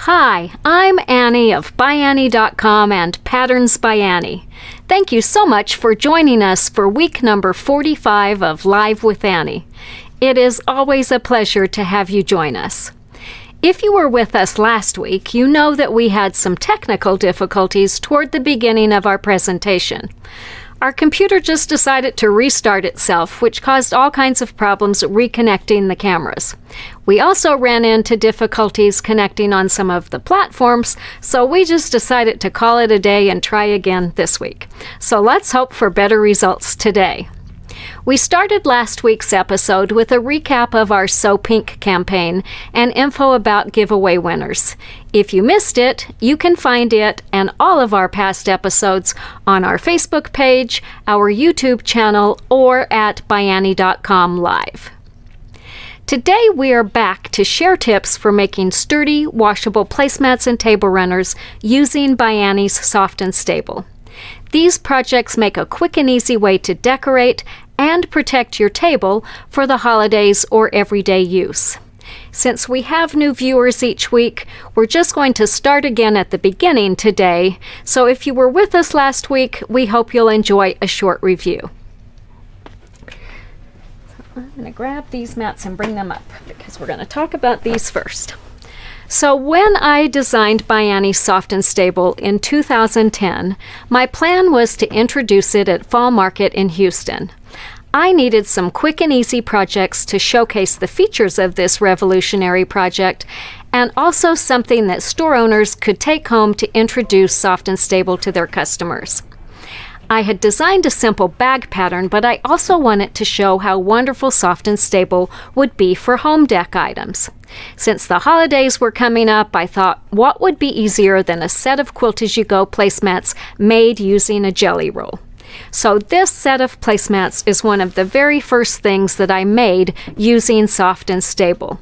Hi, I'm Annie of ByAnnie.com and Patterns by Annie. Thank you so much for joining us for week number 45 of Live with Annie. It is always a pleasure to have you join us. If you were with us last week, you know that we had some technical difficulties toward the beginning of our presentation. Our computer just decided to restart itself, which caused all kinds of problems reconnecting the cameras. We also ran into difficulties connecting on some of the platforms, so we just decided to call it a day and try again this week. So let's hope for better results today. We started last week's episode with a recap of our So Pink campaign and info about giveaway winners. If you missed it, you can find it and all of our past episodes on our Facebook page, our YouTube channel, or at ByAnnie.com live. Today we are back to share tips for making sturdy, washable placemats and table runners using ByAnnie's Soft and Stable. These projects make a quick and easy way to decorate and protect your table for the holidays or everyday use. Since we have new viewers each week, we're just going to start again at the beginning today, so if you were with us last week, we hope you'll enjoy a short review. I'm going to grab these mats and bring them up because we're going to talk about these first. So when I designed ByAnnie Soft and Stable in 2010, my plan was to introduce it at Fall Market in Houston. I needed some quick and easy projects to showcase the features of this revolutionary project, and also something that store owners could take home to introduce Soft and Stable to their customers. I had designed a simple bag pattern, but I also wanted to show how wonderful Soft and Stable would be for home dec items. Since the holidays were coming up, I thought, what would be easier than a set of Quilt-as-you-go placemats made using a jelly roll? So this set of placemats is one of the very first things that I made using Soft and Stable.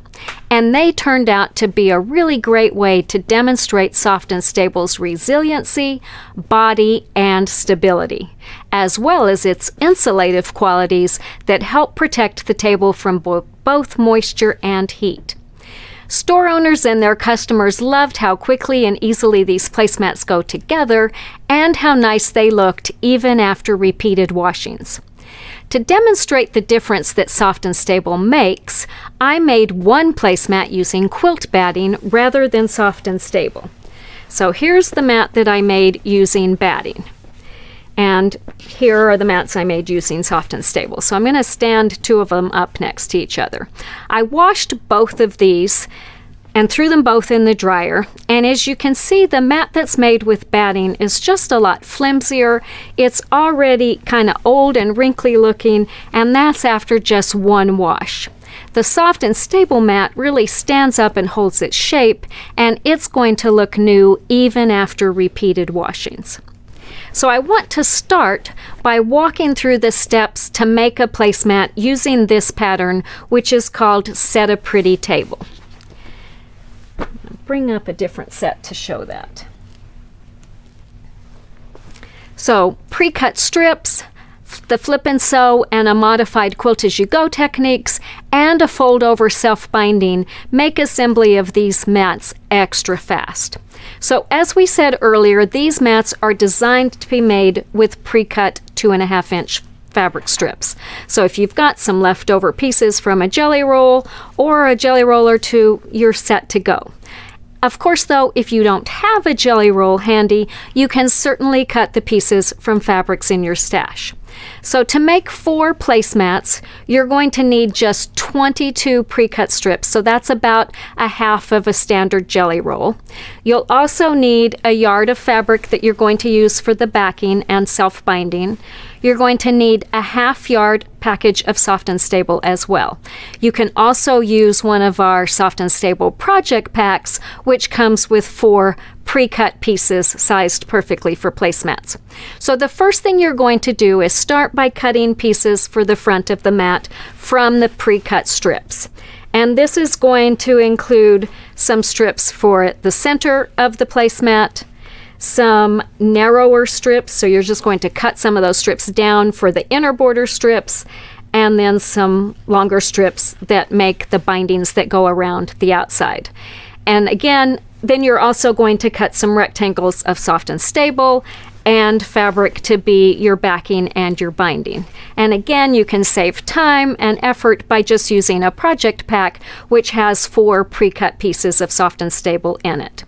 And they turned out to be a really great way to demonstrate Soft and Stable's resiliency, body, and stability, as well as its insulative qualities that help protect the table from both moisture and heat. Store owners and their customers loved how quickly and easily these placemats go together and how nice they looked even after repeated washings. To demonstrate the difference that Soft and Stable makes, I made one placemat using quilt batting rather than Soft and Stable. So here's the mat that I made using batting. And here are the mats I made using Soft and Stable. So I'm going to stand two of them up next to each other. I washed both of these and threw them both in the dryer. And as you can see, the mat that's made with batting is just a lot flimsier. It's already kind of old and wrinkly looking, and that's after just one wash. The Soft and Stable mat really stands up and holds its shape, and it's going to look new even after repeated washings. So I want to start by walking through the steps to make a placemat using this pattern, which is called Set a Pretty Table. I'll bring up a different set to show that. So pre-cut strips, the flip and sew and a modified quilt-as-you-go techniques, and a fold-over self-binding make assembly of these mats extra fast. So as we said earlier, these mats are designed to be made with pre-cut 2.5-inch fabric strips. So if you've got some leftover pieces from a jelly roll or a jelly roll or two, you're set to go. Of course, though, if you don't have a jelly roll handy, you can certainly cut the pieces from fabrics in your stash. So to make 4 placemats, you're going to need just 22 pre-cut strips, so that's about a half of a standard jelly roll. You'll also need a yard of fabric that you're going to use for the backing and self-binding. You're going to need a half-yard package of Soft and Stable as well. You can also use one of our Soft and Stable project packs, which comes with 4 pre-cut pieces sized perfectly for placemats. So the first thing you're going to do is start by cutting pieces for the front of the mat from the pre-cut strips. And this is going to include some strips for the center of the placemat, some narrower strips, so you're just going to cut some of those strips down for the inner border strips, and then some longer strips that make the bindings that go around the outside. And again, then you're also going to cut some rectangles of soft and stable and fabric to be your backing and your binding. And again, you can save time and effort by just using a project pack, which has 4 pre-cut pieces of soft and stable in it.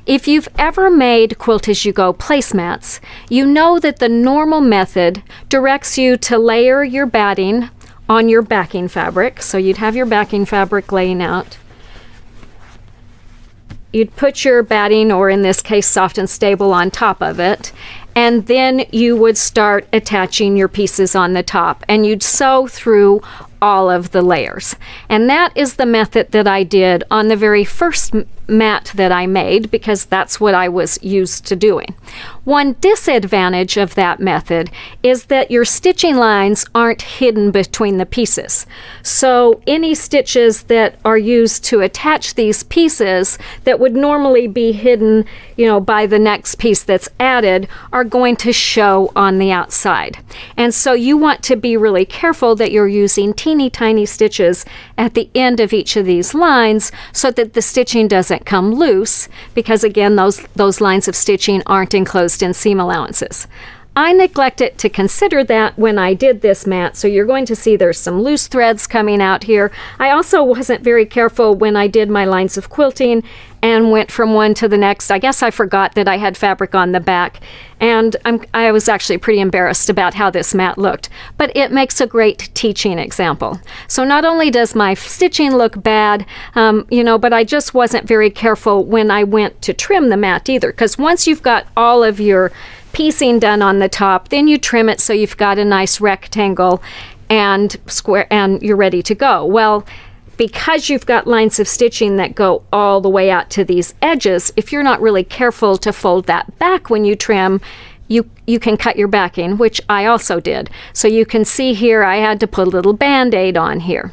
If you've ever made Quilt-as-you-go placemats, you know that the normal method directs you to layer your batting on your backing fabric. So you'd have your backing fabric laying out. You'd put your batting, or in this case soft and stable, on top of it, and then you would start attaching your pieces on the top, and you'd sew through all of the layers. And that is the method that I did on the very first mat that I made, because that's what I was used to doing. One disadvantage of that method is that your stitching lines aren't hidden between the pieces. So any stitches that are used to attach these pieces that would normally be hidden, by the next piece that's added, are going to show on the outside. And so you want to be really careful that you're using teeny tiny stitches at the end of each of these lines so that the stitching doesn't come loose, because again, those lines of stitching aren't enclosed in seam allowances. I neglected to consider that when I did this mat, so you're going to see there's some loose threads coming out here. I also wasn't very careful when I did my lines of quilting and went from one to the next. I guess I forgot that I had fabric on the back, and I was actually pretty embarrassed about how this mat looked, but it makes a great teaching example. So not only does my stitching look bad, but I just wasn't very careful when I went to trim the mat either, because once you've got all of your piecing done on the top, then you trim it so you've got a nice rectangle and square, and you're ready to go. Well, because you've got lines of stitching that go all the way out to these edges, if you're not really careful to fold that back when you trim, you can cut your backing, which I also did. So you can see here I had to put a little band-aid on here.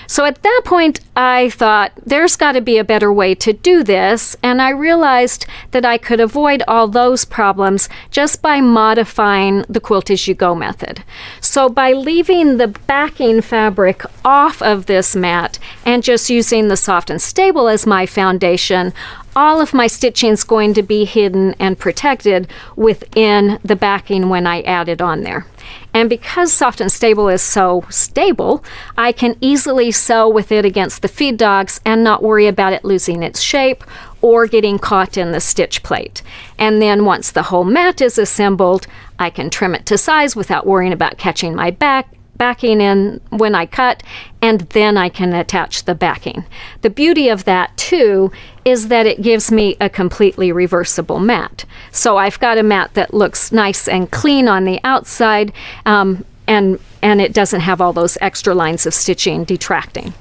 So at that point, I thought there's got to be a better way to do this, and I realized that I could avoid all those problems just by modifying the Quilt-as-you-go method. So by leaving the backing fabric off of this mat and just using the soft and stable as my foundation, all of my stitching is going to be hidden and protected within the backing when I add it on there. And because soft and stable is so stable, I can easily sew with it against the feed dogs and not worry about it losing its shape or getting caught in the stitch plate. And then once the whole mat is assembled, I can trim it to size without worrying about catching my backing in when I cut, and then I can attach the backing. The beauty of that too is that it gives me a completely reversible mat. So I've got a mat that looks nice and clean on the outside, and it doesn't have all those extra lines of stitching detracting.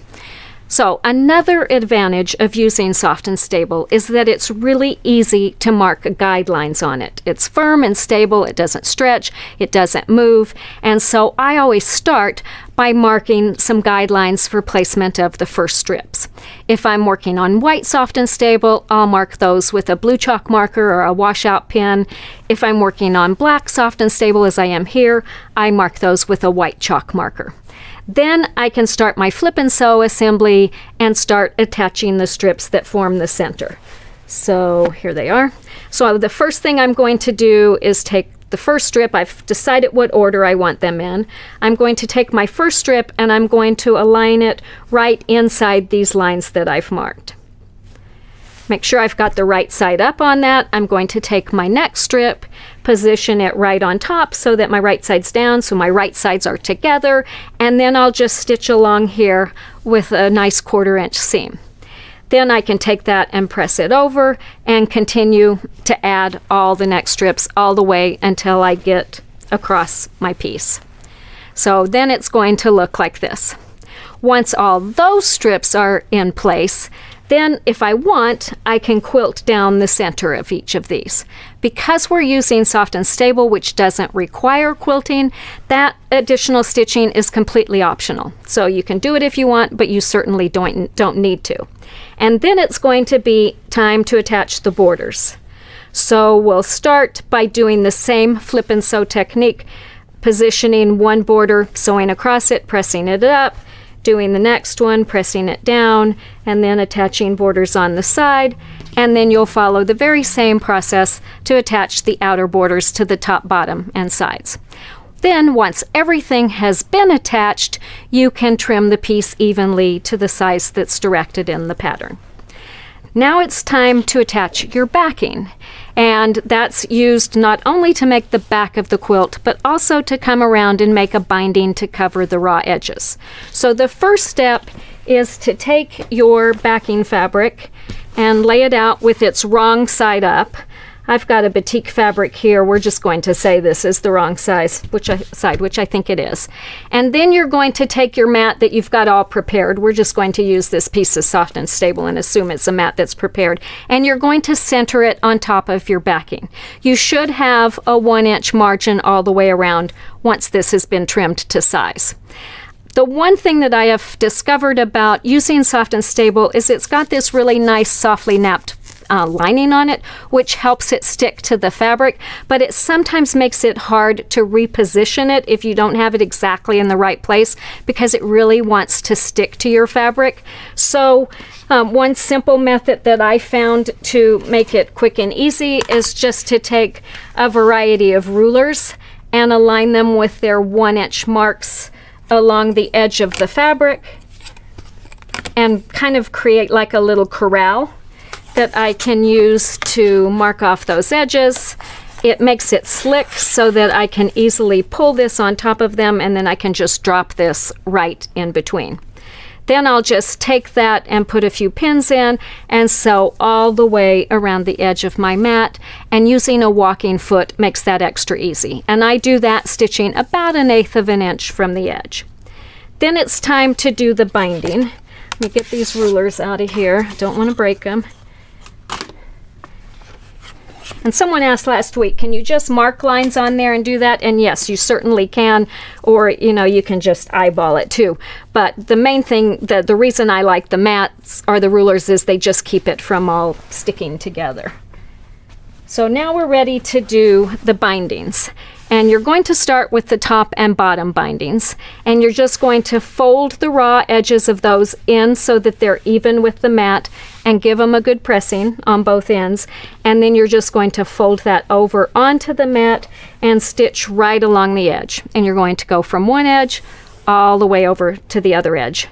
So another advantage of using soft and stable is that it's really easy to mark guidelines on it. It's firm and stable, it doesn't stretch, it doesn't move, and so I always start by marking some guidelines for placement of the first strips. If I'm working on white soft and stable, I'll mark those with a blue chalk marker or a washout pen. If I'm working on black soft and stable, as I am here, I mark those with a white chalk marker. Then I can start my flip and sew assembly and start attaching the strips that form the center. So here they are. So the first thing I'm going to do is take the first strip. I've decided what order I want them in. I'm going to take my first strip and I'm going to align it right inside these lines that I've marked. Make sure I've got the right side up on that. I'm going to take my next strip, position it right on top so that my right side's down, so my right sides are together, and then I'll just stitch along here with a nice 1/4 inch seam. Then I can take that and press it over and continue to add all the next strips all the way until I get across my piece. So then it's going to look like this. Once all those strips are in place, then if I want, I can quilt down the center of each of these. Because we're using soft and stable, which doesn't require quilting, that additional stitching is completely optional. So you can do it if you want, but you certainly don't need to. And then it's going to be time to attach the borders. So we'll start by doing the same flip and sew technique, positioning one border, sewing across it, pressing it up, doing the next one, pressing it down, and then attaching borders on the side, and then you'll follow the very same process to attach the outer borders to the top, bottom, and sides. Then, once everything has been attached, you can trim the piece evenly to the size that's directed in the pattern. Now it's time to attach your backing, and that's used not only to make the back of the quilt, but also to come around and make a binding to cover the raw edges. So the first step is to take your backing fabric and lay it out with its wrong side up. I've got a batik fabric here. We're just going to say this is the wrong side, which I think it is. And then you're going to take your mat that you've got all prepared. We're just going to use this piece of Soft and Stable and assume it's a mat that's prepared. And you're going to center it on top of your backing. You should have a 1-inch margin all the way around once this has been trimmed to size. The one thing that I have discovered about using Soft and Stable is it's got this really nice softly napped lining on it, which helps it stick to the fabric, but it sometimes makes it hard to reposition it if you don't have it exactly in the right place, because it really wants to stick to your fabric. So one simple method that I found to make it quick and easy is just to take a variety of rulers and align them with their 1-inch marks along the edge of the fabric and kind of create like a little corral that I can use to mark off those edges. It makes it slick so that I can easily pull this on top of them, and then I can just drop this right in between. Then I'll just take that and put a few pins in and sew all the way around the edge of my mat, and using a walking foot makes that extra easy. And I do that stitching about 1/8 of an inch from the edge. Then it's time to do the binding. Let me get these rulers out of here. Don't want to break them. And someone asked last week, can you just mark lines on there and do that? And yes, you certainly can, or you can just eyeball it too. But the main thing, the reason I like the mats or the rulers is they just keep it from all sticking together. So now we're ready to do the bindings. And you're going to start with the top and bottom bindings, and you're just going to fold the raw edges of those in so that they're even with the mat, and give them a good pressing on both ends. And then you're just going to fold that over onto the mat and stitch right along the edge. And you're going to go from one edge all the way over to the other edge.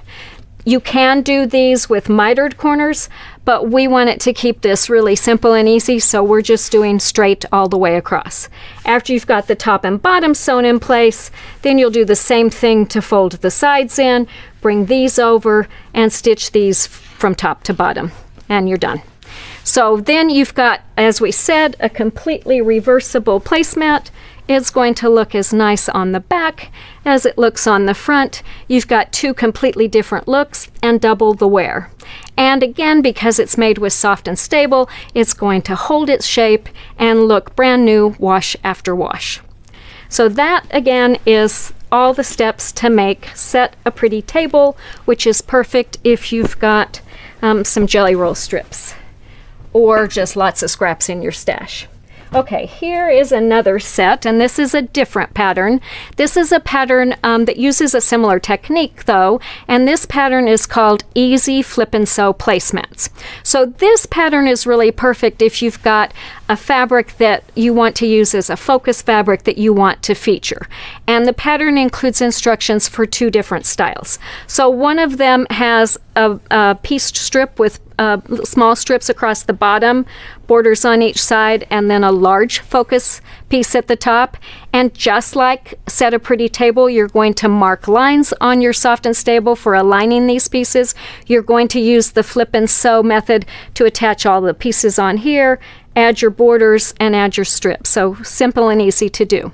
You can do these with mitered corners, but we want it to keep this really simple and easy, so we're just doing straight all the way across. After you've got the top and bottom sewn in place, then you'll do the same thing to fold the sides in, bring these over, and stitch these from top to bottom, and you're done. So then you've got, as we said, a completely reversible placemat. It's going to look as nice on the back as it looks on the front. You've got two completely different looks and double the wear. And again, because it's made with Soft and Stable, it's going to hold its shape and look brand new wash after wash. So that again is all the steps to make Set a Pretty Table, which is perfect if you've got some jelly roll strips or just lots of scraps in your stash. Okay, here is another set, and this is a different pattern. This is a pattern that uses a similar technique though, and this pattern is called Easy Flip and Sew Placemats. So this pattern is really perfect if you've got a fabric that you want to use as a focus fabric that you want to feature. And the pattern includes instructions for two different styles. So one of them has a pieced strip with small strips across the bottom, borders on each side, and then a large focus piece at the top. And just like Set a Pretty Table, you're going to mark lines on your Soft and Stable for aligning these pieces. You're going to use the flip and sew method to attach all the pieces on here, add your borders, and add your strips. So simple and easy to do.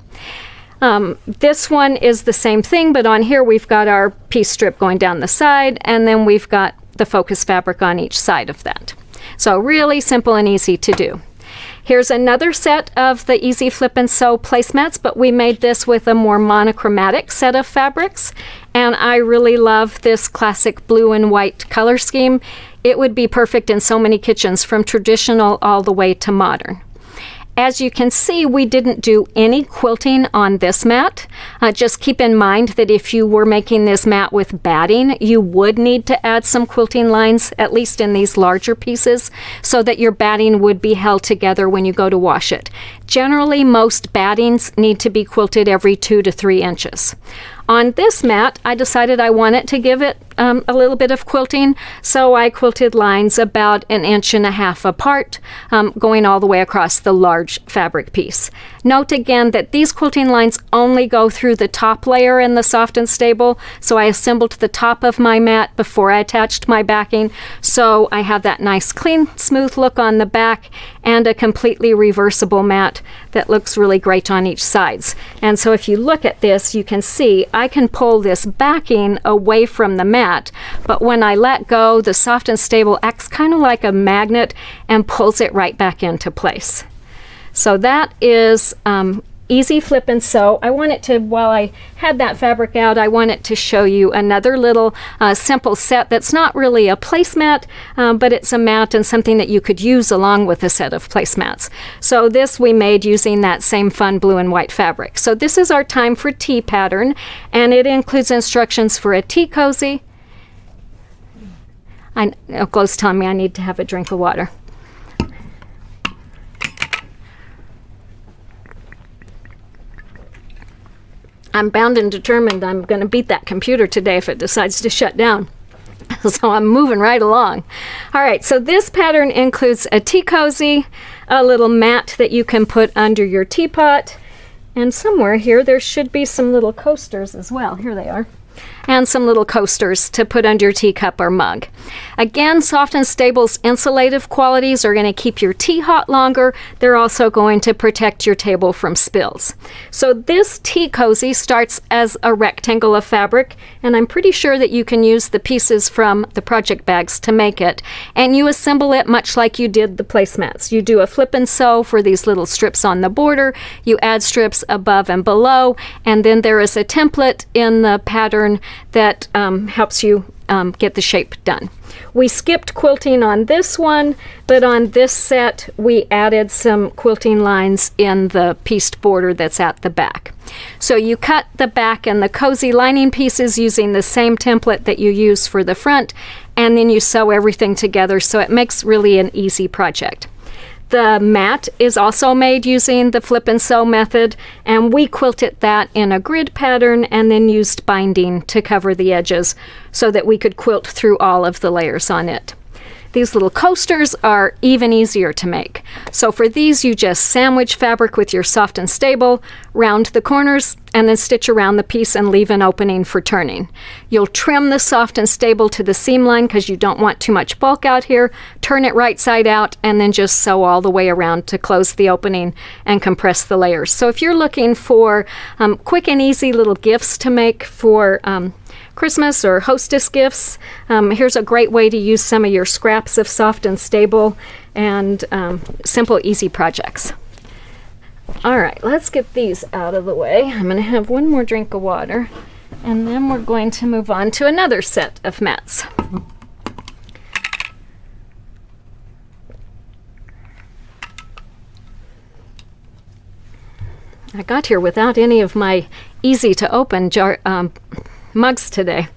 This one is the same thing, but on here we've got our piece strip going down the side, and then we've got the focus fabric on each side of that. So really simple and easy to do. Here's another set of the Easy Flip and Sew placemats, but we made this with a more monochromatic set of fabrics, and I really love this classic blue and white color scheme. It would be perfect in so many kitchens, from traditional all the way to modern. As you can see, we didn't do any quilting on this mat. Just keep in mind that if you were making this mat with batting, you would need to add some quilting lines, at least in these larger pieces, so that your batting would be held together when you go to wash it. Generally, most battings need to be quilted every 2 to 3 inches. On this mat, I decided I wanted to give it a little bit of quilting, so I quilted lines about 1.5 inches apart, going all the way across the large fabric piece. Note again that these quilting lines only go through the top layer in the soft and stable, so I assembled the top of my mat before I attached my backing, so I have that nice clean, smooth look on the back and a completely reversible mat that looks really great on each sides. And so if you look at this, you can see I can pull this backing away from the mat, but when I let go, the soft and stable acts kind of like a magnet and pulls it right back into place. So that is easy flip and sew. I wanted to, while I had that fabric out, I wanted to show you another little simple set that's not really a placemat, but it's a mat and something that you could use along with a set of placemats. So this we made using that same fun blue and white fabric. So this is our Time for Tea pattern, and it includes instructions for a tea cozy. Glow's telling me I need to have a drink of water. I'm bound and determined I'm going to beat that computer today if it decides to shut down. So I'm moving right along. All right, so this pattern includes a tea cozy, a little mat that you can put under your teapot, and somewhere here there should be some little coasters as well. Here they are. And some little coasters to put under your teacup or mug. Again, Soft and Stable's insulative qualities are going to keep your tea hot longer. They're also going to protect your table from spills. So this tea cozy starts as a rectangle of fabric, and I'm pretty sure that you can use the pieces from the project bags to make it. And you assemble it much like you did the placemats. You do a flip and sew for these little strips on the border. You add strips above and below, and then there is a template in the pattern that helps you get the shape done. We skipped quilting on this one, but on this set we added some quilting lines in the pieced border that's at the back. So you cut the back and the cozy lining pieces using the same template that you use for the front, and then you sew everything together, so it makes really an easy project. The mat is also made using the flip and sew method, and we quilted that in a grid pattern and then used binding to cover the edges so that we could quilt through all of the layers on it. These little coasters are even easier to make. So for these, you just sandwich fabric with your Soft and Stable, round the corners, and then stitch around the piece and leave an opening for turning. You'll trim the Soft and Stable to the seam line because you don't want too much bulk out here, turn it right side out, and then just sew all the way around to close the opening and compress the layers. So if you're looking for quick and easy little gifts to make for Christmas or hostess gifts, here's a great way to use some of your scraps of Soft and Stable and simple, easy projects. All right, let's get these out of the way. I'm going to have one more drink of water, and then we're going to move on to another set of mats. I got here without any of my easy to open mugs today,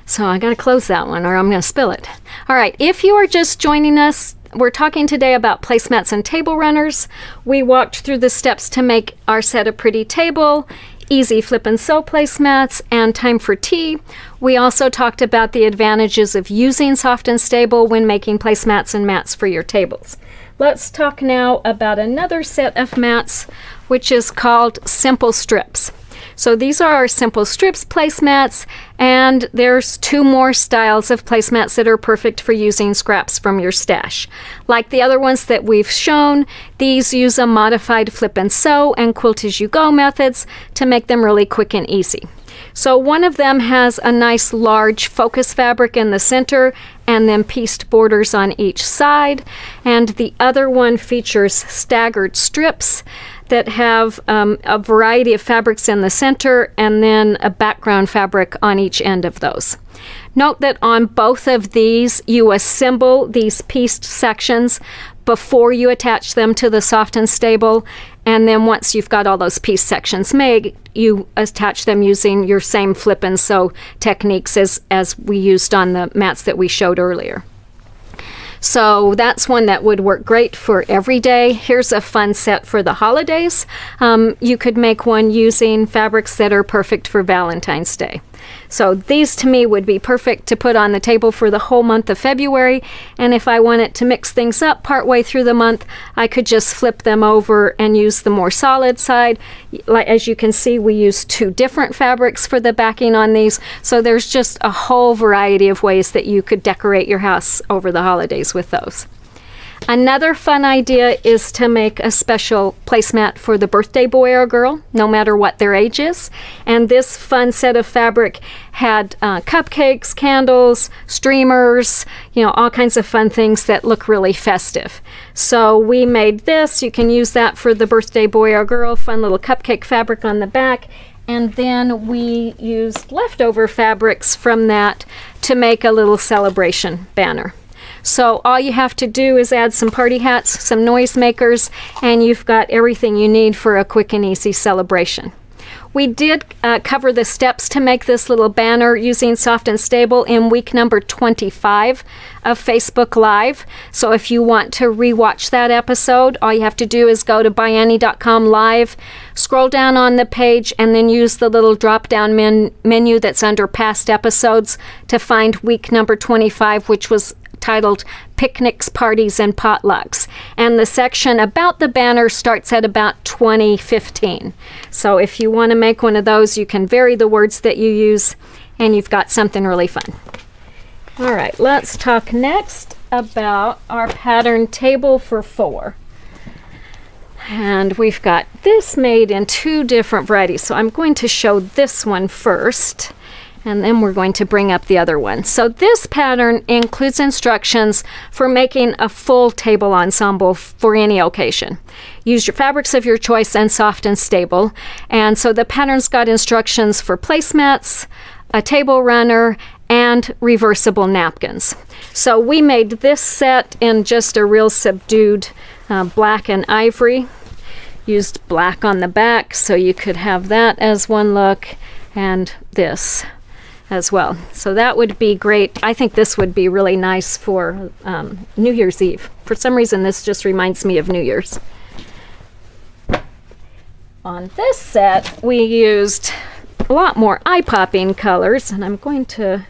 so I got to close that one or I'm going to spill it. All right, if you are just joining us, we're talking today about placemats and table runners. We walked through the steps to make our set a pretty table, easy flip and sew placemats, and Time for Tea. We also talked about the advantages of using Soft and Stable when making placemats and mats for your tables. Let's talk now about another set of mats, which is called Simple Strips. So these are our Simple Strips placemats, and there's 2 more styles of placemats that are perfect for using scraps from your stash. Like the other ones that we've shown, these use a modified flip and sew and quilt-as-you-go methods to make them really quick and easy. So one of them has a nice large focus fabric in the center and then pieced borders on each side, and the other one features staggered strips that have a variety of fabrics in the center and then a background fabric on each end of those. Note that on both of these you assemble these pieced sections, before you attach them to the soft and stable. And then once you've got all those piece sections made, you attach them using your same flip and sew techniques as we used on the mats that we showed earlier. So that's one that would work great for every day. Here's a fun set for the holidays. You could make one using fabrics that are perfect for Valentine's Day. So these to me would be perfect to put on the table for the whole month of February. And if I wanted to mix things up partway through the month, I could just flip them over and use the more solid side. Like, as you can see, we use 2 different fabrics for the backing on these. So there's just a whole variety of ways that you could decorate your house over the holidays with those. Another fun idea is to make a special placemat for the birthday boy or girl, no matter what their age is. And this fun set of fabric had cupcakes, candles, streamers, all kinds of fun things that look really festive. So we made this. You can use that for the birthday boy or girl, fun little cupcake fabric on the back. And then we used leftover fabrics from that to make a little celebration banner. So all you have to do is add some party hats, some noisemakers, and you've got everything you need for a quick and easy celebration. We did cover the steps to make this little banner using Soft and Stable in week number 25 of Facebook Live. So if you want to rewatch that episode, all you have to do is go to ByAnnie.com live, scroll down on the page, and then use the little drop-down menu that's under past episodes to find week number 25, which was titled Picnics, Parties, and Potlucks. And the section about the banner starts at about 2015. So if you want to make one of those, you can vary the words that you use, and you've got something really fun. All right, let's talk next about our pattern table for 4. And we've got this made in 2 different varieties. So I'm going to show this one first, and then we're going to bring up the other one. So this pattern includes instructions for making a full table ensemble for any occasion. Use your fabrics of your choice and Soft and Stable. And so the pattern's got instructions for placemats, a table runner, and reversible napkins. So we made this set in just a real subdued black and ivory. Used black on the back, so you could have that as one look, and this as well. So that would be great. I think this would be really nice for New Year's Eve. For some reason, this just reminds me of New Year's. On this set, we used a lot more eye-popping colors, and I'm going to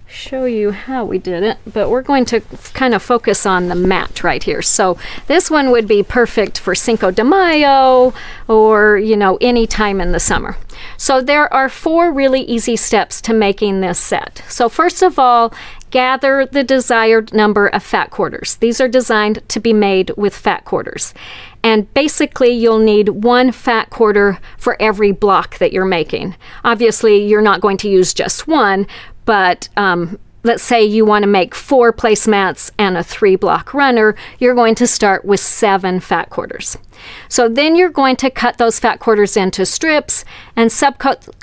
show you how we did it, but we're going to kind of focus on the mat right here. So this one would be perfect for Cinco de Mayo or, any time in the summer. So there are 4 really easy steps to making this set. So first of all, gather the desired number of fat quarters. These are designed to be made with fat quarters. And basically, you'll need 1 fat quarter for every block that you're making. Obviously, you're not going to use just one, but let's say you want to make 4 placemats and a 3-block runner, you're going to start with 7 fat quarters. So then you're going to cut those fat quarters into strips and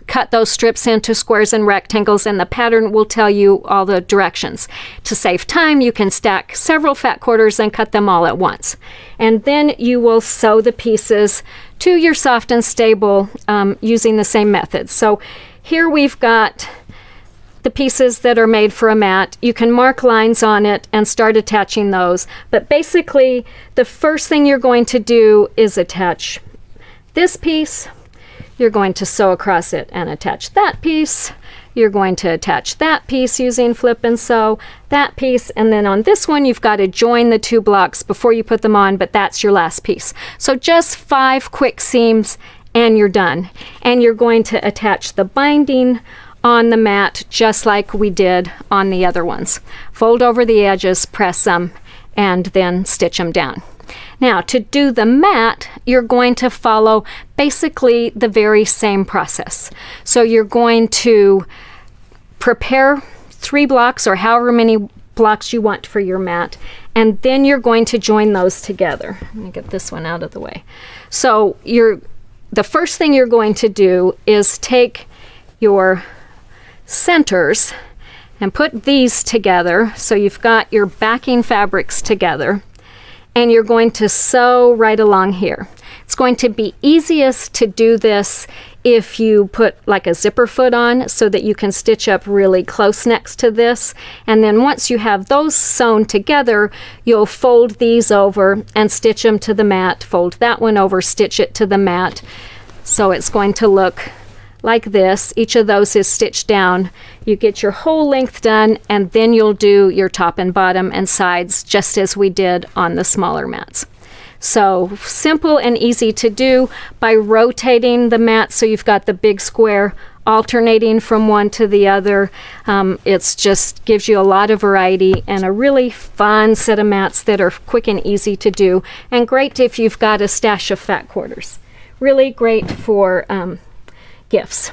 cut those strips into squares and rectangles, and the pattern will tell you all the directions. To save time, you can stack several fat quarters and cut them all at once. And then you will sew the pieces to your Soft and Stable using the same method. So here we've got the pieces that are made for a mat. You can mark lines on it and start attaching those. But basically, the first thing you're going to do is attach this piece. You're going to sew across it and attach that piece. You're going to attach that piece using flip and sew, that piece, and then on this one you've got to join the 2 blocks before you put them on, but that's your last piece. So just 5 quick seams and you're done. And you're going to attach the binding on the mat just like we did on the other ones. Fold over the edges, press them, and then stitch them down. Now, to do the mat, you're going to follow basically the very same process. So you're going to prepare 3 blocks or however many blocks you want for your mat, and then you're going to join those together. Let me get this one out of the way. So the first thing you're going to do is take your centers and put these together, so you've got your backing fabrics together, and you're going to sew right along here. It's going to be easiest to do this if you put like a zipper foot on so that you can stitch up really close next to this. And then once you have those sewn together, you'll fold these over and stitch them to the mat. Fold that one over, stitch it to the mat. So it's going to look like this. Each of those is stitched down. You get your whole length done, and then you'll do your top and bottom and sides just as we did on the smaller mats. So simple and easy to do by rotating the mat so you've got the big square alternating from one to the other. It's just gives you a lot of variety and a really fun set of mats that are quick and easy to do, and great if you've got a stash of fat quarters. Really great for gifts.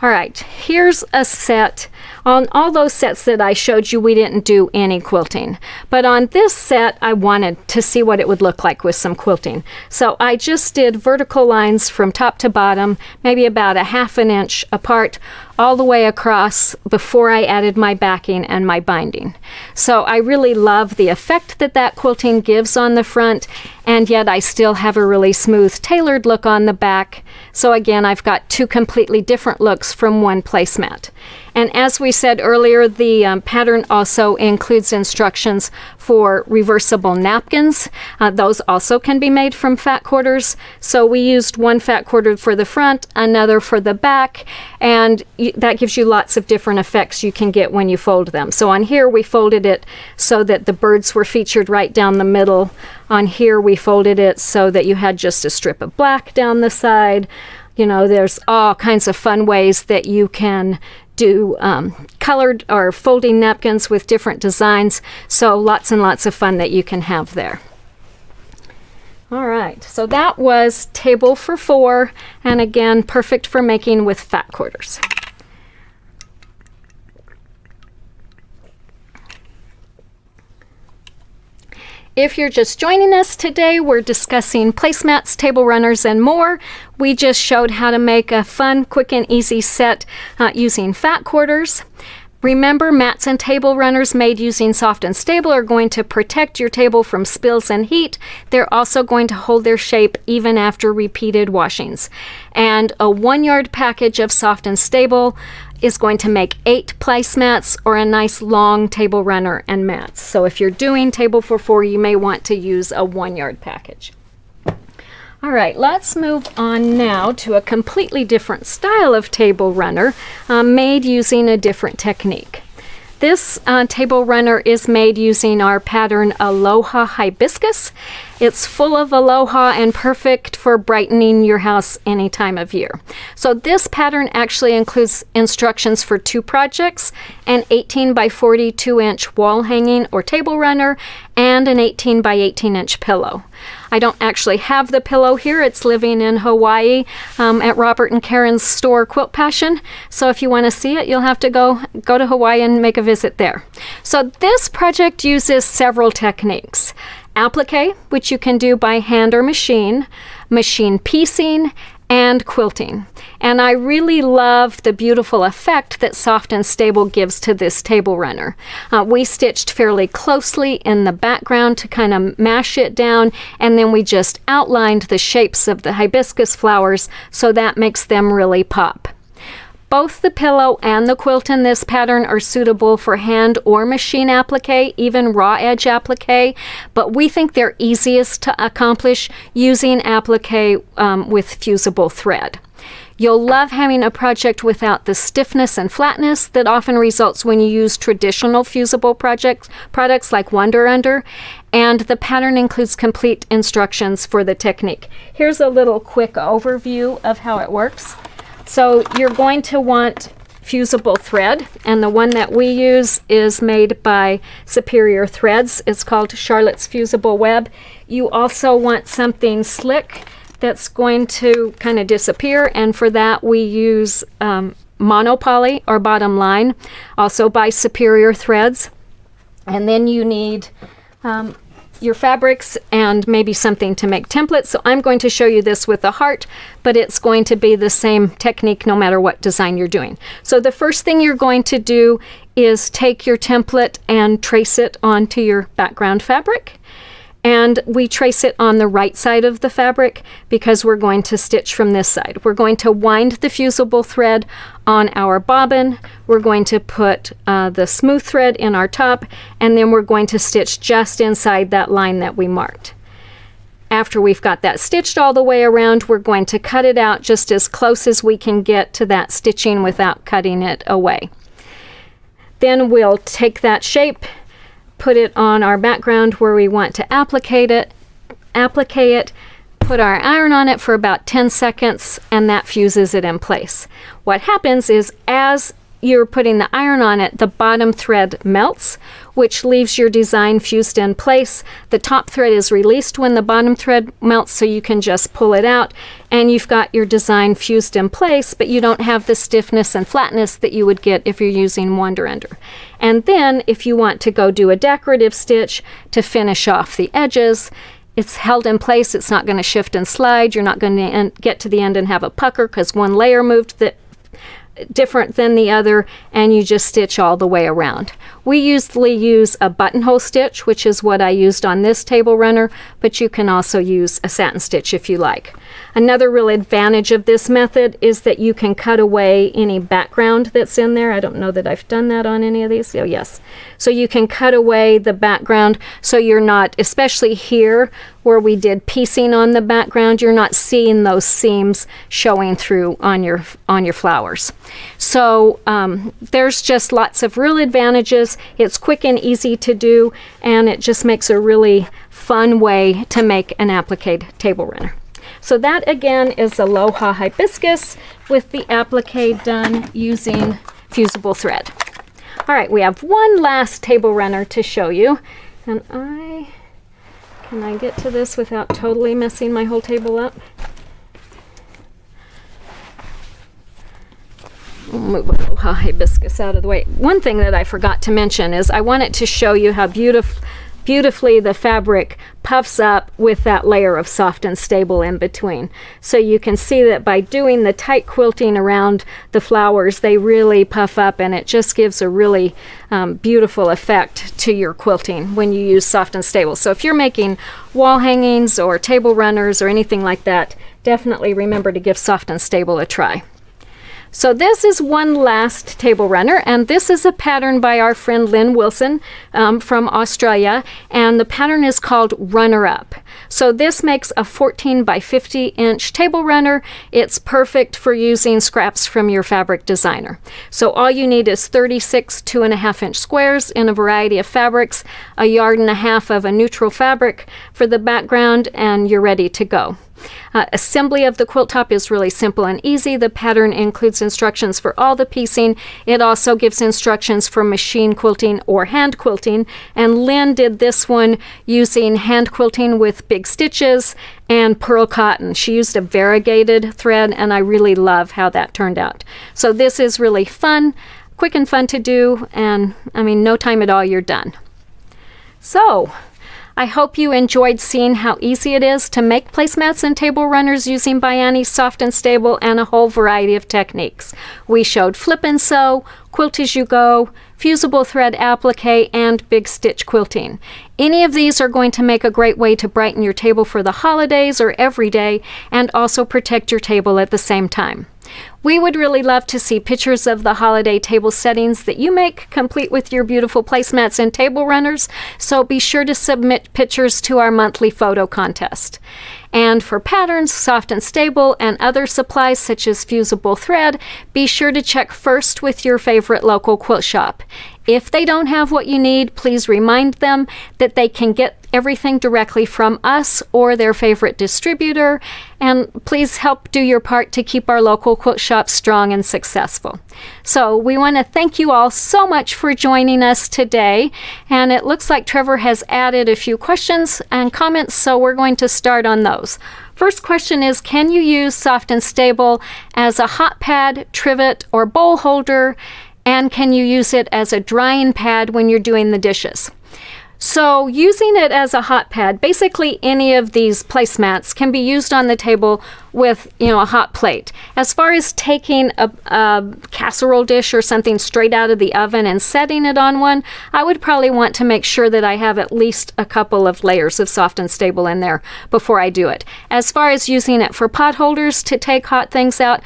All right, here's a set. On all those sets that I showed you, we didn't do any quilting. But on this set, I wanted to see what it would look like with some quilting. So I just did vertical lines from top to bottom, maybe about a ½ inch apart, all the way across before I added my backing and my binding. So I really love the effect that that quilting gives on the front, and yet I still have a really smooth tailored look on the back. So again, I've got two completely different looks from one placemat. And as we said earlier, the pattern also includes instructions for reversible napkins. Those also can be made from fat quarters. So we used one fat quarter for the front, another for the back, and that gives you lots of different effects you can get when you fold them. So on here we folded it so that the birds were featured right down the middle. On here we folded it so that you had just a strip of black down the side. You know, there's all kinds of fun ways that you can do colored or folding napkins with different designs. So lots and lots of fun that you can have there. All right, so that was table for 4, and again, perfect for making with fat quarters. If you're just joining us today, we're discussing placemats, table runners, and more. We just showed how to make a fun, quick, and easy set using fat quarters. Remember, mats and table runners made using soft and stable are going to protect your table from spills and heat. They're also going to hold their shape even after repeated washings. And a 1-yard package of soft and stable is going to make 8 placemats or a nice long table runner and mats. So if you're doing table for 4, you may want to use a 1-yard package. All right, let's move on now to a completely different style of table runner made using a different technique. This table runner is made using our pattern Aloha Hibiscus. It's full of aloha and perfect for brightening your house any time of year. So this pattern actually includes instructions for 2 projects, an 18 by 42 inch wall hanging or table runner, and an 18 by 18 inch pillow. I don't actually have the pillow here. It's living in Hawaii at Robert and Karen's store Quilt Passion. So if you want to see it, you'll have to go to Hawaii and make a visit there. So this project uses several techniques. Applique, which you can do by hand or machine piecing, and quilting. And I really love the beautiful effect that soft and stable gives to this table runner. We stitched fairly closely in the background to kind of mash it down, and then we just outlined the shapes of the hibiscus flowers so that makes them really pop. Both the pillow and the quilt in this pattern are suitable for hand or machine applique, even raw edge applique, but we think they're easiest to accomplish using applique with fusible thread. You'll love having a project without the stiffness and flatness that often results when you use traditional fusible products like Wonder Under, and the pattern includes complete instructions for the technique. Here's a little quick overview of how it works. So you're going to want fusible thread, and the one that we use is made by Superior Threads. It's called Charlotte's Fusible Web. You also want something slick that's going to kind of disappear, and for that we use monopoly or bottom line, also by Superior Threads. And then you need your fabrics and maybe something to make templates. So I'm going to show you this with a heart, but it's going to be the same technique no matter what design you're doing. So the first thing you're going to do is take your template and trace it onto your background fabric. and we trace it on the right side of the fabric because we're going to stitch from this side. We're going to wind the fusible thread on our bobbin. We're going to put the smooth thread in our top, and then we're going to stitch just inside that line that we marked. After we've got that stitched all the way around, we're going to cut it out just as close as we can get to that stitching without cutting it away. Then we'll take that shape, put it on our background where we want to applique it, put our iron on it for about 10 seconds, and that fuses it in place. What happens is, as you're putting the iron on it, the bottom thread melts, which leaves your design fused in place. The top thread is released when the bottom thread melts, so you can just pull it out, and you've got your design fused in place, but you don't have the stiffness and flatness that you would get if you're using Wander Ender. And then if you want to go do a decorative stitch to finish off the edges, it's held in place. It's not going to shift and slide. You're not going to get to the end and have a pucker because one layer moved different than the other, and you just stitch all the way around. We usually use a buttonhole stitch, which is what I used on this table runner, but you can also use a satin stitch if you like. Another real advantage of this method is that you can cut away any background that's in there. I don't know that I've done that on any of these. Oh, yes. So you can cut away the background so you're not, especially here where we did piecing on the background, you're not seeing those seams showing through on your flowers. So there's just lots of real advantages. It's quick and easy to do, and it just makes a really fun way to make an applique table runner. So that again is Aloha Hibiscus with the applique done using fusible thread. All right, we have one last table runner to show you, and can I get to this without totally messing my whole table up? We'll move Aloha Hibiscus out of the way. One thing that I forgot to mention is I wanted to show you how beautifully the fabric puffs up with that layer of soft and stable in between. So you can see that by doing the tight quilting around the flowers, they really puff up, and it just gives a really beautiful effect to your quilting when you use soft and stable. So if you're making wall hangings or table runners or anything like that, definitely remember to give soft and stable a try. So this is one last table runner, and this is a pattern by our friend Lynn Wilson from Australia, and the pattern is called Runner Up. So this makes a 14 by 50 inch table runner. It's perfect for using scraps from your fabric designer. So all you need is 36 2.5 inch squares in a variety of fabrics, a 1.5 yards of a neutral fabric for the background, and you're ready to go. Assembly of the quilt top is really simple and easy. The pattern includes instructions for all the piecing. It also gives instructions for machine quilting or hand quilting, and Lynn did this one using hand quilting with big stitches and pearl cotton. She used a variegated thread, and I really love how that turned out. So this is really fun, quick and fun to do, and I mean, no time at all, you're done. So I hope you enjoyed seeing how easy it is to make placemats and table runners using ByAnnie's Soft and Stable and a whole variety of techniques. We showed flip and sew, Quilt-as-you-go, fusible thread applique, and big stitch quilting. Any of these are going to make a great way to brighten your table for the holidays or every day, and also protect your table at the same time. We would really love to see pictures of the holiday table settings that you make, complete with your beautiful placemats and table runners, so be sure to submit pictures to our monthly photo contest. And for patterns, soft and stable, and other supplies such as fusible thread, be sure to check first with your favorite local quilt shop. If they don't have what you need, please remind them that they can get everything directly from us or their favorite distributor, and please help do your part to keep our local quilt shop strong and successful. So we want to thank you all so much for joining us today, and it looks like Trevor has added a few questions and comments, so we're going to start on those. First question is, can you use soft and stable as a hot pad, trivet, or bowl holder? And can you use it as a drying pad when you're doing the dishes? So using it as a hot pad, basically any of these placemats can be used on the table with, a hot plate. As far as taking a casserole dish or something straight out of the oven and setting it on one, I would probably want to make sure that I have at least a couple of layers of soft and stable in there before I do it. As far as using it for pot holders to take hot things out,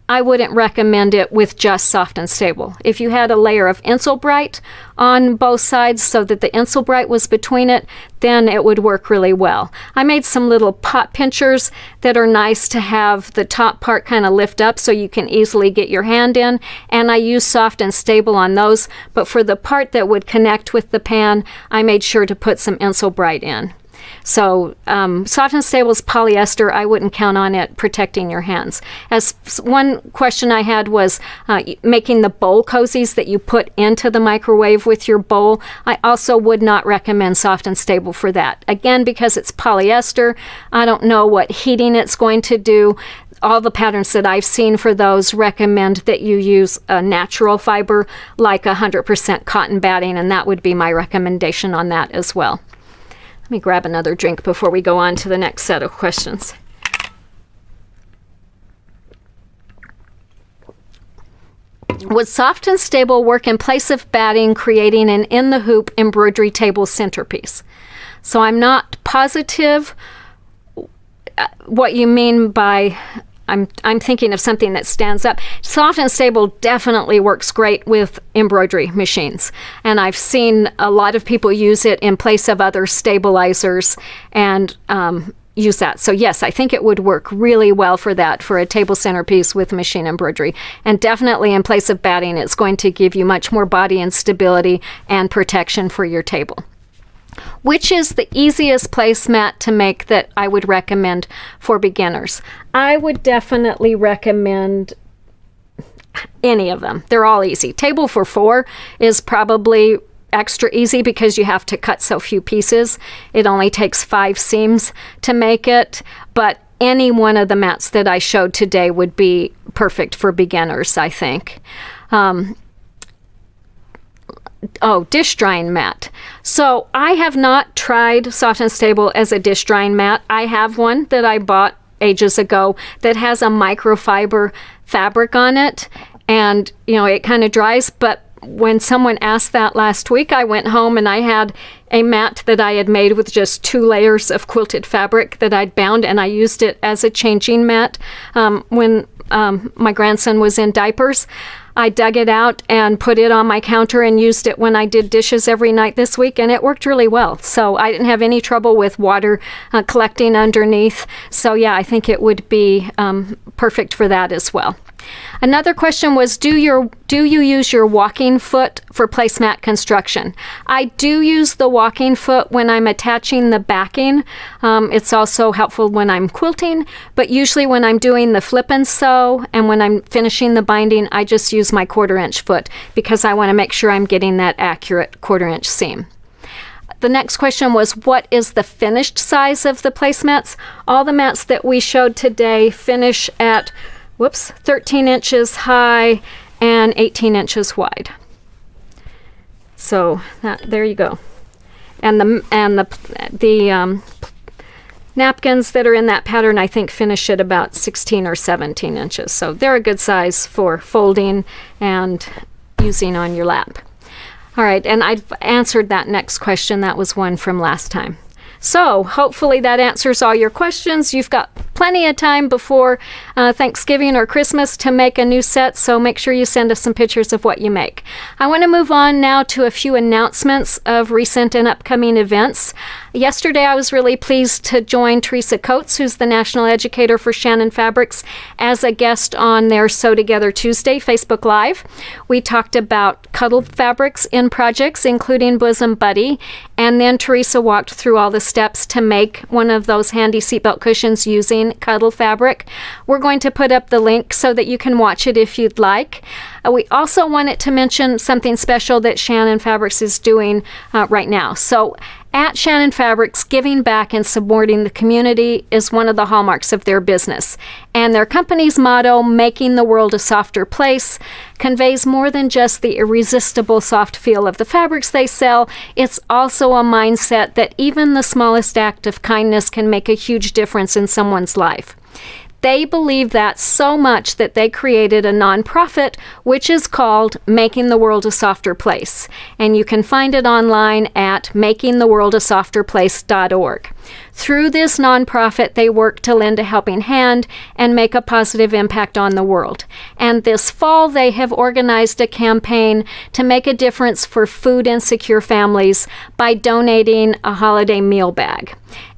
I wouldn't recommend it with just soft and stable. If you had a layer of Insulbrite on both sides so that the Insulbrite was between it, then it would work really well. I made some little pot pinchers that are nice to have the top part kind of lift up so you can easily get your hand in, and I use soft and stable on those, but for the part that would connect with the pan, I made sure to put some Insulbrite in. So soft and stable is polyester. I wouldn't count on it protecting your hands. As one question I had was making the bowl cozies that you put into the microwave with your bowl. I also would not recommend soft and stable for that. Again, because it's polyester, I don't know what heating it's going to do. All the patterns that I've seen for those recommend that you use a natural fiber like 100% cotton batting, and that would be my recommendation on that as well. Let me grab another drink before we go on to the next set of questions. Would soft and stable work in place of batting, creating an in-the-hoop embroidery table centerpiece? So I'm not positive what you mean by I'm thinking of something that stands up. Soft and stable definitely works great with embroidery machines, and I've seen a lot of people use it in place of other stabilizers and use that. So yes, I think it would work really well for that, for a table centerpiece with machine embroidery, and definitely in place of batting. It's going to give you much more body and stability and protection for your table. Which is the easiest placemat to make that I would recommend for beginners? I would definitely recommend any of them. They're all easy. Table for 4 is probably extra easy because you have to cut so few pieces. It only takes 5 seams to make it, but any one of the mats that I showed today would be perfect for beginners, I think. Dish drying mat. So I have not tried soft and stable as a dish drying mat. I have one that I bought ages ago that has a microfiber fabric on it, and it kind of dries. But when someone asked that last week, I went home and I had a mat that I had made with just 2 layers of quilted fabric that I'd bound, and I used it as a changing mat when my grandson was in diapers. I dug it out and put it on my counter and used it when I did dishes every night this week, and it worked really well. So I didn't have any trouble with water collecting underneath. So yeah, I think it would be perfect for that as well. Another question was, do you use your walking foot for placemat construction? I do use the walking foot when I'm attaching the backing. It's also helpful when I'm quilting, but usually when I'm doing the flip and sew and when I'm finishing the binding, I just use my 1/4-inch foot because I want to make sure I'm getting that accurate 1/4-inch seam. The next question was, what is the finished size of the placemats? All the mats that we showed today finish at 13 inches high and 18 inches wide. So there you go. And the napkins that are in that pattern, I think, finish at about 16 or 17 inches. So they're a good size for folding and using on your lap. All right, and I've answered that next question. That was one from last time. So hopefully that answers all your questions. You've got plenty of time before Thanksgiving or Christmas to make a new set, so make sure you send us some pictures of what you make. I want to move on now to a few announcements of recent and upcoming events. Yesterday I was really pleased to join Teresa Coates, who's the National Educator for Shannon Fabrics, as a guest on their Sew Together Tuesday Facebook Live. We talked about cuddled fabrics in projects, including Bosom Buddy, and then Teresa walked through all the steps to make one of those handy seatbelt cushions using cuddle fabric. We're going to put up the link so that you can watch it if you'd like. We also wanted to mention something special that Shannon Fabrics is doing right now. So At Shannon Fabrics, giving back and supporting the community is one of the hallmarks of their business. And their company's motto, making the world a softer place, conveys more than just the irresistible soft feel of the fabrics they sell. It's also a mindset that even the smallest act of kindness can make a huge difference in someone's life. They believe that so much that they created a nonprofit which is called Making the World a Softer Place. And you can find it online at makingtheworldasofterplace.org. Through this nonprofit, they work to lend a helping hand and make a positive impact on the world. And this fall, they have organized a campaign to make a difference for food insecure families by donating a holiday meal bag.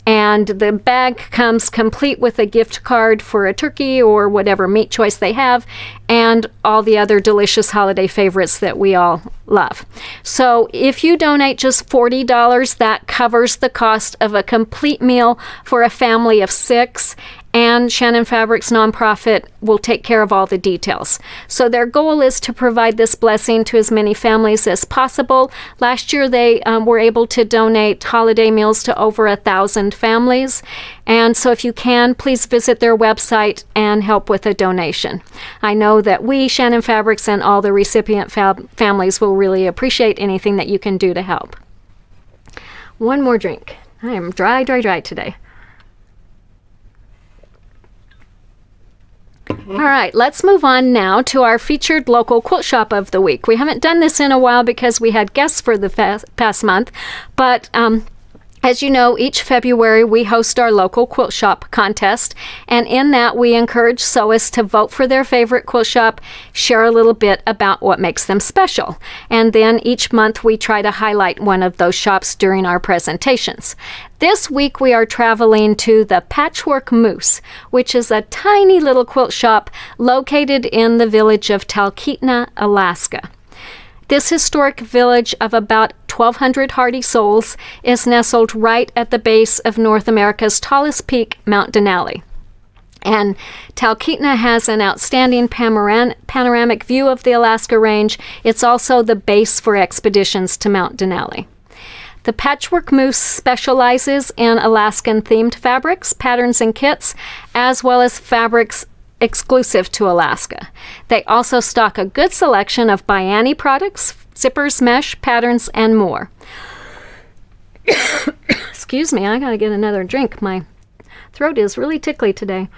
And the bag comes complete with a gift card for a turkey or whatever meat choice they have, and all the other delicious holiday favorites that we all love. So if you donate just $40, that covers the cost of a complete meal for a family of 6, and Shannon Fabrics nonprofit will take care of all the details. So their goal is to provide this blessing to as many families as possible. Last year they were able to donate holiday meals to over 1,000 families. And so if you can, please visit their website and help with a donation. I know that we, Shannon Fabrics, and all the recipient families will really appreciate anything that you can do to help. One more drink. I am dry today. All right, let's move on now to our featured local quilt shop of the week. We haven't done this in a while because we had guests for the past month, but as you know, each February we host our local quilt shop contest, and in that we encourage sewists to vote for their favorite quilt shop, share a little bit about what makes them special, and then each month we try to highlight one of those shops during our presentations. This week we are traveling to the Patchwork Moose, which is a tiny little quilt shop located in the village of Talkeetna, Alaska. This historic village of about 1,200 hardy souls is nestled right at the base of North America's tallest peak, Mount Denali. And Talkeetna has an outstanding panoramic view of the Alaska Range. It's also the base for expeditions to Mount Denali. The Patchwork Moose specializes in Alaskan-themed fabrics, patterns, and kits, as well as fabrics exclusive to Alaska. They also stock a good selection of ByAnnie products, zippers, mesh, patterns, and more. Excuse me, I gotta get another drink. My throat is really tickly today.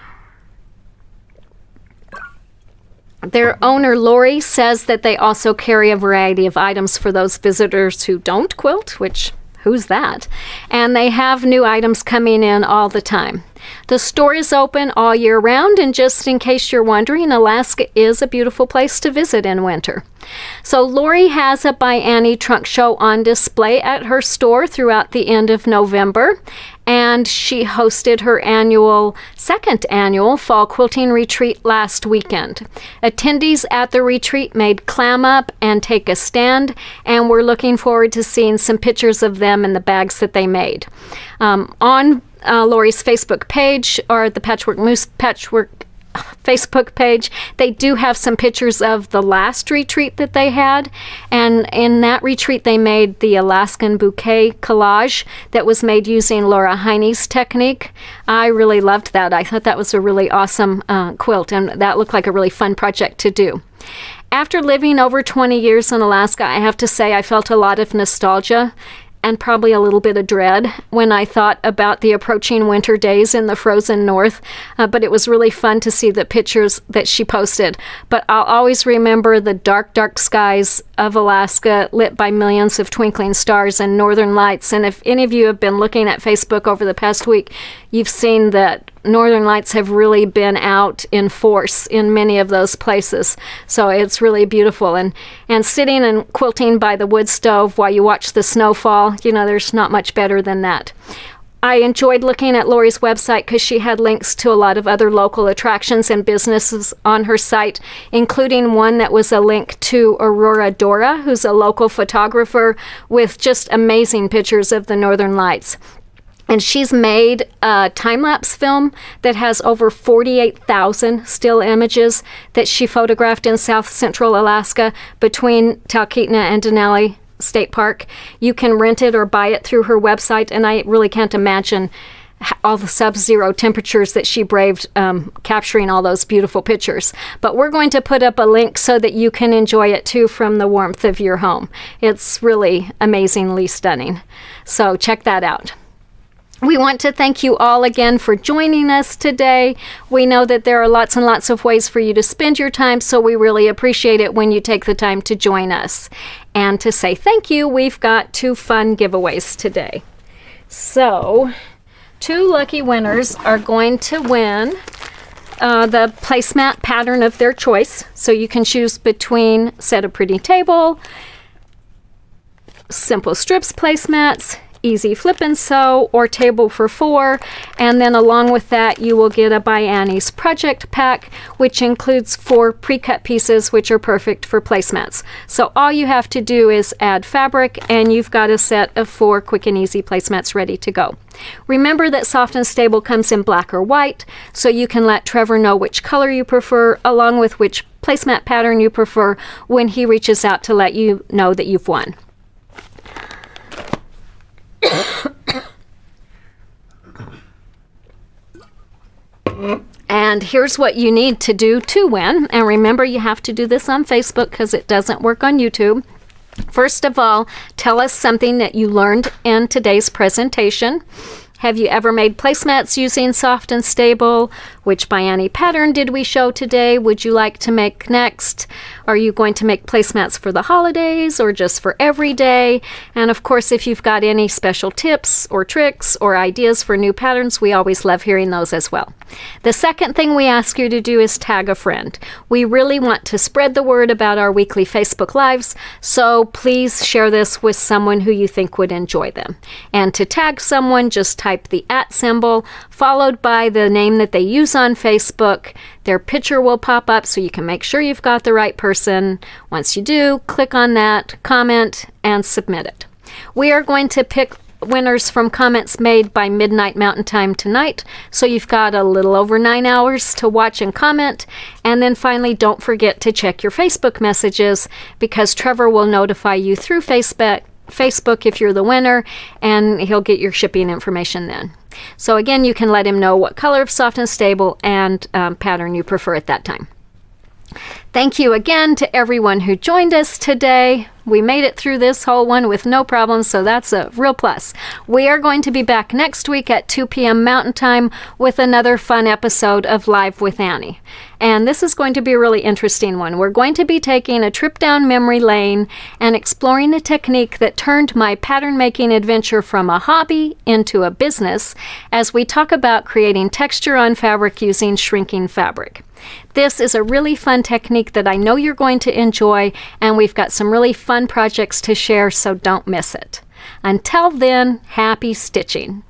Their owner, Lori, says that they also carry a variety of items for those visitors who don't quilt, which, who's that? And they have new items coming in all the time. The store is open all year round, and just in case you're wondering, Alaska is a beautiful place to visit in winter. So Lori has a ByAnnie trunk show on display at her store throughout the end of November, and she hosted her second annual fall quilting retreat last weekend. Attendees at the retreat made clam up and take a stand, and we're looking forward to seeing some pictures of them and the bags that they made. On Lori's Facebook page, or the Patchwork Moose Facebook page, they do have some pictures of the last retreat that they had, and in that retreat they made the Alaskan bouquet collage that was made using Laura Heine's technique. I really loved that. I thought that was a really awesome quilt, and that looked like a really fun project to do. After living over 20 years in Alaska, I have to say I felt a lot of nostalgia and probably a little bit of dread when I thought about the approaching winter days in the frozen north, but it was really fun to see the pictures that she posted. But I'll always remember the dark, dark skies of Alaska lit by millions of twinkling stars and northern lights. And if any of you have been looking at Facebook over the past week, you've seen that northern lights have really been out in force in many of those places. So it's really beautiful. And sitting and quilting by the wood stove while you watch the snow fall, you know, there's not much better than that. I enjoyed looking at Lori's website because she had links to a lot of other local attractions and businesses on her site, including one that was a link to Aurora Dora, who's a local photographer with just amazing pictures of the northern lights. And she's made a time-lapse film that has over 48,000 still images that she photographed in south central Alaska between Talkeetna and Denali State Park. You can rent it or buy it through her website, and I really can't imagine all the sub-zero temperatures that she braved capturing all those beautiful pictures. But we're going to put up a link so that you can enjoy it too from the warmth of your home. It's really amazingly stunning. So check that out. We want to thank you all again for joining us today. We know that there are lots and lots of ways for you to spend your time, so we really appreciate it when you take the time to join us. And to say thank you, we've got 2 fun giveaways today. So 2 lucky winners are going to win the placemat pattern of their choice. So you can choose between Set a Pretty Table, Simple Strips placemats, Easy Flip and Sew, or Table for 4. And then along with that, you will get a ByAnnie's project pack, which includes 4 pre-cut pieces, which are perfect for placemats. So all you have to do is add fabric, and you've got a set of 4 quick and easy placemats ready to go. Remember that Soft and Stable comes in black or white, so you can let Trevor know which color you prefer, along with which placemat pattern you prefer when he reaches out to let you know that you've won. And here's what you need to do to win. And remember, you have to do this on Facebook because it doesn't work on YouTube. First of all, tell us something that you learned in today's presentation. Have you ever made placemats using Soft and Stable? Which ByAnnie pattern did we show today? Would you like to make next? Are you going to make placemats for the holidays or just for every day? And of course, if you've got any special tips or tricks or ideas for new patterns, we always love hearing those as well. The second thing we ask you to do is tag a friend. We really want to spread the word about our weekly Facebook Lives, so please share this with someone who you think would enjoy them. And to tag someone, just type the @ symbol followed by the name that they use on Facebook. Their picture will pop up so you can make sure you've got the right person. Once you do, click on that, comment, and submit it. We are going to pick winners from comments made by midnight Mountain Time tonight, so you've got a little over 9 hours to watch and comment. And then finally, don't forget to check your Facebook messages, because Trevor will notify you through Facebook if you're the winner, and he'll get your shipping information then. So again, you can let him know what color of Soft and Stable and pattern you prefer at that time. Thank you again to everyone who joined us today. We made it through this whole one with no problems, so that's a real plus. We are going to be back next week at 2 p.m. Mountain Time with another fun episode of Live with Annie. And this is going to be a really interesting one. We're going to be taking a trip down memory lane and exploring a technique that turned my pattern making adventure from a hobby into a business, as we talk about creating texture on fabric using shrinking fabric. This is a really fun technique that I know you're going to enjoy, and we've got some really fun projects to share, so don't miss it. Until then, happy stitching.